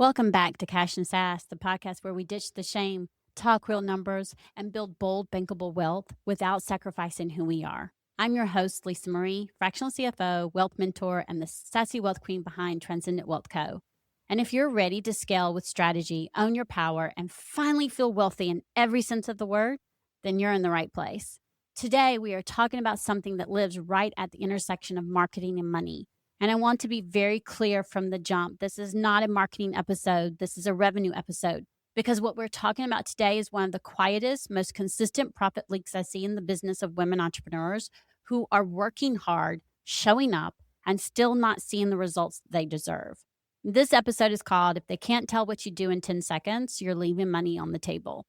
Welcome back to Cash and Sass, the podcast where we ditch the shame, talk real numbers, and build bold, bankable wealth without sacrificing who we are. I'm your host, Lisa Marie, fractional CFO, wealth mentor, and the sassy wealth queen behind Transcendent Wealth Co. And if you're ready to scale with strategy, own your power, and finally feel wealthy in every sense of the word, then you're in the right place. Today, we are talking about something that lives right at the intersection of marketing and money. And I want to be very clear from the jump. This is not a marketing episode. This is a revenue episode, because what we're talking about today is one of the quietest, most consistent profit leaks I see in the business of women entrepreneurs who are working hard, showing up, and still not seeing the results they deserve. This episode is called, If They Can't Tell What You Do in 10 Seconds, You're Leaving Money on the Table.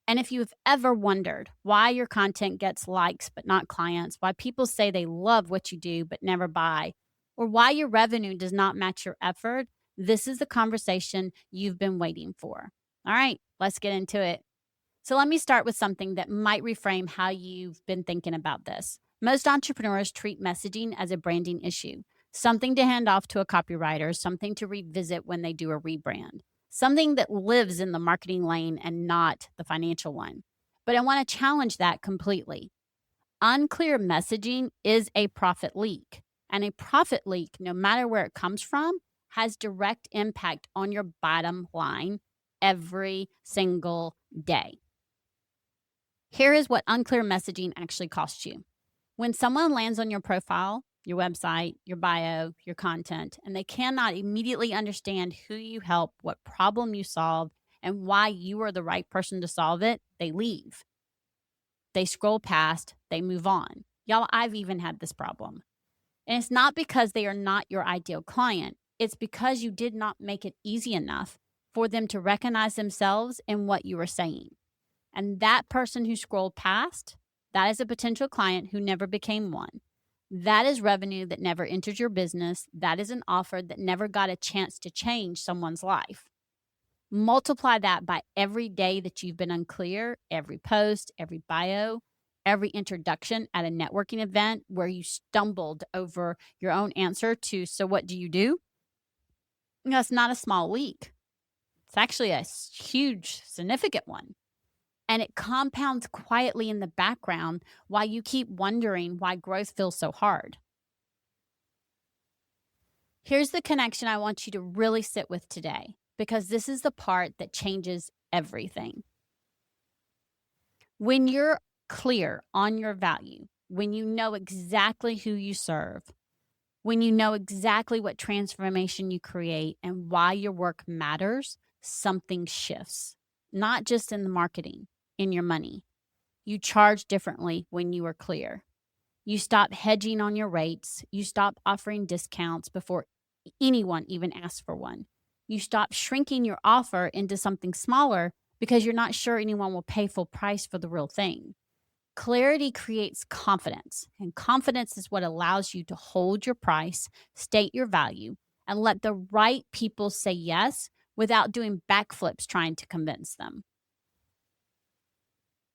And if you've ever wondered why your content gets likes but not clients, why people say they love what you do but never buy, or why your revenue does not match your effort, this is the conversation you've been waiting for. All right, let's get into it. So let me start with something that might reframe how you've been thinking about this. Most entrepreneurs treat messaging as a branding issue, something to hand off to a copywriter, something to revisit when they do a rebrand, something that lives in the marketing lane and not the financial one. But I want to challenge that completely. Unclear messaging is a profit leak. And a profit leak, no matter where it comes from, has direct impact on your bottom line every single day. Here is what unclear messaging actually costs you. When someone lands on your profile, your website, your bio, your content, and they cannot immediately understand who you help, what problem you solve, and why you are the right person to solve it, they leave. They scroll past, they move on. Y'all, I've even had this problem. And it's not because they are not your ideal client. It's because you did not make it easy enough for them to recognize themselves in what you were saying. And that person who scrolled past, that is a potential client who never became one. That is revenue that never entered your business. That is an offer that never got a chance to change someone's life. Multiply that by every day that you've been unclear, every post, every bio, every introduction at a networking event where you stumbled over your own answer to, so what do you do? It's not a small leak. It's actually a huge, significant one. And it compounds quietly in the background while you keep wondering why growth feels so hard. Here's the connection I want you to really sit with today, because this is the part that changes everything. When you're clear on your value, when you know exactly who you serve, when you know exactly what transformation you create and why your work matters, something shifts, not just in the marketing, in your money. You charge differently when you are clear. You stop hedging on your rates. You stop offering discounts before anyone even asks for one. You stop shrinking your offer into something smaller because you're not sure anyone will pay full price for the real thing. Clarity creates confidence, and confidence is what allows you to hold your price, state your value, and let the right people say yes without doing backflips trying to convince them.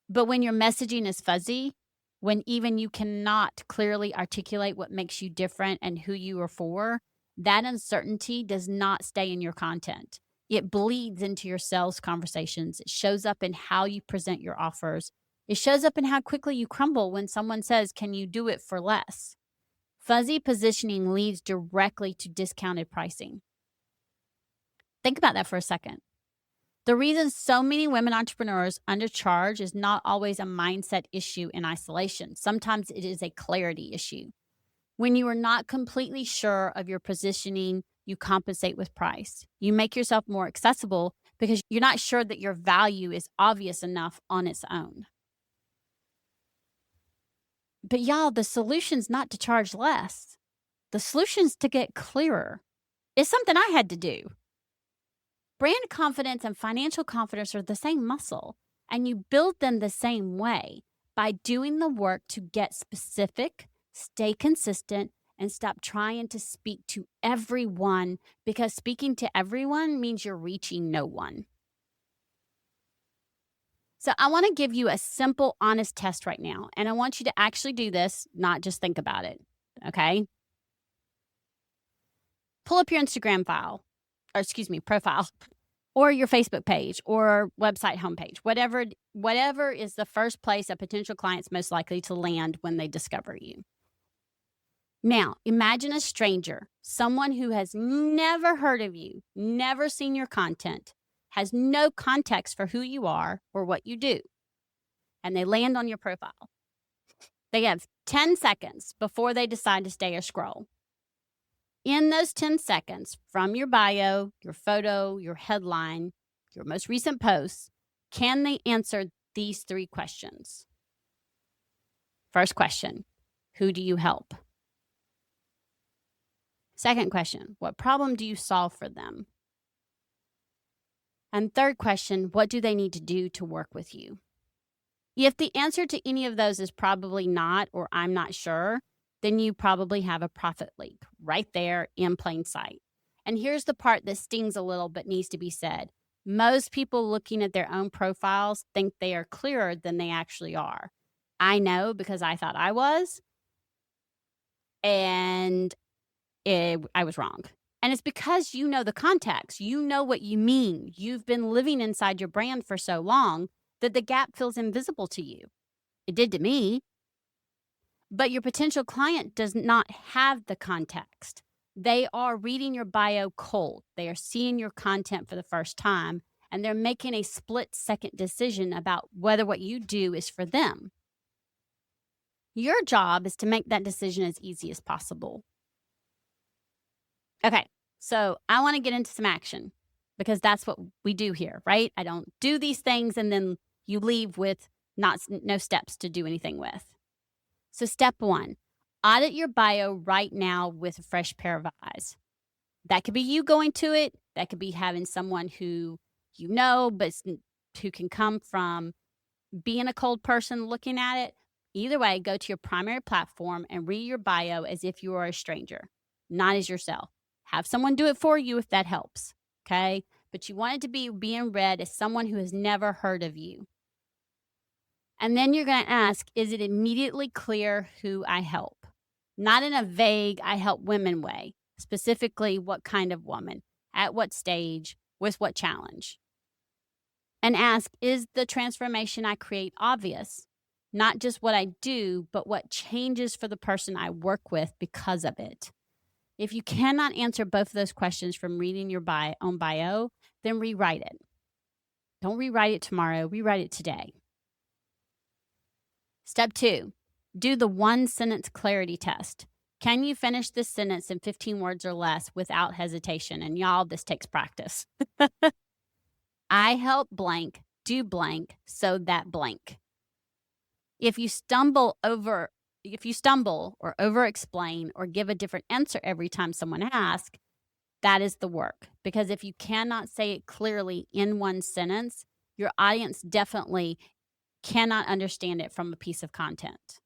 But when your messaging is fuzzy, when even you cannot clearly articulate what makes you different and who you are for, that uncertainty does not stay in your content. It bleeds into your sales conversations. It shows up in how you present your offers. It shows up in how quickly you crumble when someone says, "Can you do it for less?" Fuzzy positioning leads directly to discounted pricing. Think about that for a second. The reason so many women entrepreneurs undercharge is not always a mindset issue in isolation. Sometimes it is a clarity issue. When you are not completely sure of your positioning, you compensate with price. You make yourself more accessible because you're not sure that your value is obvious enough on its own. But y'all, the solution's not to charge less. The solution's to get clearer. It's something I had to do. Brand confidence and financial confidence are the same muscle, and you build them the same way by doing the work to get specific, stay consistent, and stop trying to speak to everyone, because speaking to everyone means you're reaching no one. So I want to give you a simple, honest test right now, and I want you to actually do this, not just think about it, okay? Pull up your Instagram file. profile, or your Facebook page or website homepage, whatever is the first place a potential client's most likely to land when they discover you. Now, imagine a stranger, someone who has never heard of you, never seen your content, has no context for who you are or what you do, and they land on your profile. They have 10 seconds before they decide to stay or scroll. In those 10 seconds, from your bio, your photo, your headline, your most recent posts, can they answer these 3 questions? First question, who do you help? Second question, what problem do you solve for them? And third question, what do they need to do to work with you? If the answer to any of those is probably not, or I'm not sure, then you probably have a profit leak right there in plain sight. And here's the part that stings a little but needs to be said. Most people looking at their own profiles think they are clearer than they actually are. I know because I thought I was, and I was wrong. And it's because you know the context. You know what you mean. You've been living inside your brand for so long that the gap feels invisible to you. It did to me. But your potential client does not have the context. They are reading your bio cold. They are seeing your content for the first time, and they're making a split-second decision about whether what you do is for them. Your job is to make that decision as easy as possible. Okay, so I want to get into some action because that's what we do here, right? I don't do these things and then you leave with no steps to do anything with. So step 1, audit your bio right now with a fresh pair of eyes. That could be you going to it. That could be having someone who you know, but who can come from being a cold person looking at it. Either way, go to your primary platform and read your bio as if you are a stranger, not as yourself. Have someone do it for you if that helps, okay? But you want it to be being read as someone who has never heard of you. And then you're going to ask, is it immediately clear who I help? Not in a vague, I help women way. Specifically, what kind of woman, at what stage, with what challenge? And ask, is the transformation I create obvious? Not just what I do, but what changes for the person I work with because of it. If you cannot answer both of those questions from reading your own bio, then rewrite it. Don't rewrite it tomorrow, rewrite it today. Step 2, do the 1-sentence clarity test. Can you finish this sentence in 15 words or less without hesitation? And y'all, this takes practice. I help blank, do blank, so that blank. If you stumble or over-explain or give a different answer every time someone asks, that is the work. Because if you cannot say it clearly in one sentence, your audience definitely cannot understand it from a piece of content.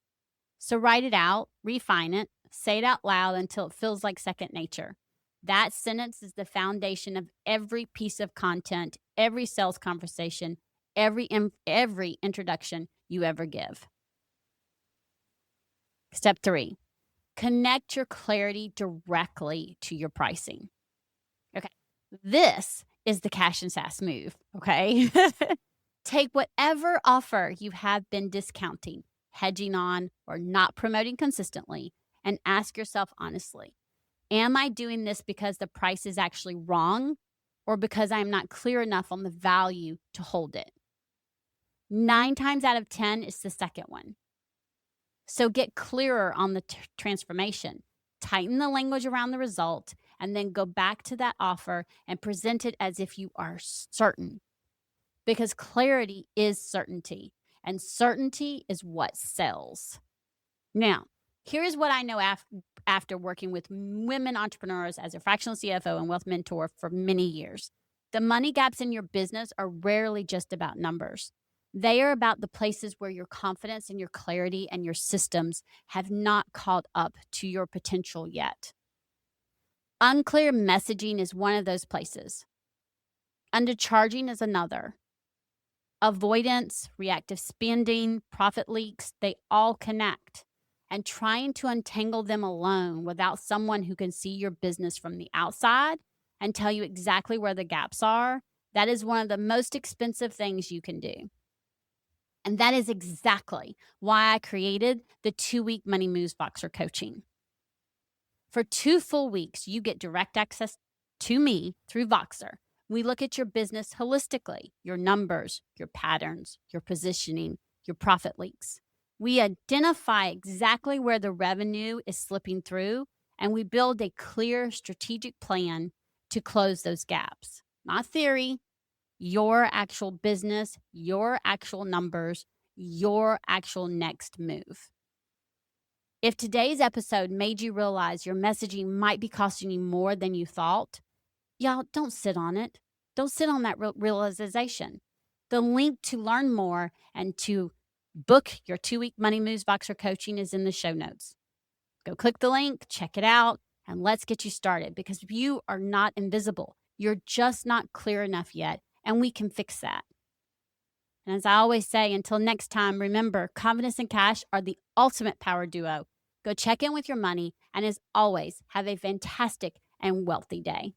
So write it out, refine it, say it out loud until it feels like second nature. That sentence is the foundation of every piece of content, every sales conversation, every introduction you ever give. Step 3, connect your clarity directly to your pricing. Okay, this is the cash and SaaS move, okay? Take whatever offer you have been discounting, hedging on, or not promoting consistently, and ask yourself honestly, am I doing this because the price is actually wrong or because I'm not clear enough on the value to hold it? 9 times out of 10 is the second one. So get clearer on the transformation, tighten the language around the result, and then go back to that offer and present it as if you are certain. Because clarity is certainty, and certainty is what sells. Now, here's what I know after working with women entrepreneurs as a fractional CFO and wealth mentor for many years. The money gaps in your business are rarely just about numbers. They are about the places where your confidence and your clarity and your systems have not caught up to your potential yet. Unclear messaging is one of those places. Undercharging is another. Avoidance, reactive spending, profit leaks, they all connect. And trying to untangle them alone without someone who can see your business from the outside and tell you exactly where the gaps are, that is one of the most expensive things you can do. And that is exactly why I created the 2-week Money Moves Boxer coaching. For 2 full weeks, you get direct access to me through Voxer. We look at your business holistically, your numbers, your patterns, your positioning, your profit leaks. We identify exactly where the revenue is slipping through, and we build a clear strategic plan to close those gaps. Not theory, your actual business, your actual numbers, your actual next move. If today's episode made you realize your messaging might be costing you more than you thought, y'all, don't sit on it. Don't sit on that realization. The link to learn more and to book your 2-week Money Moves Boxer coaching is in the show notes. Go click the link, check it out, and let's get you started, because you are not invisible. You're just not clear enough yet, and we can fix that. And as I always say, until next time, remember, confidence and cash are the ultimate power duo. Go check in with your money, and as always, have a fantastic and wealthy day.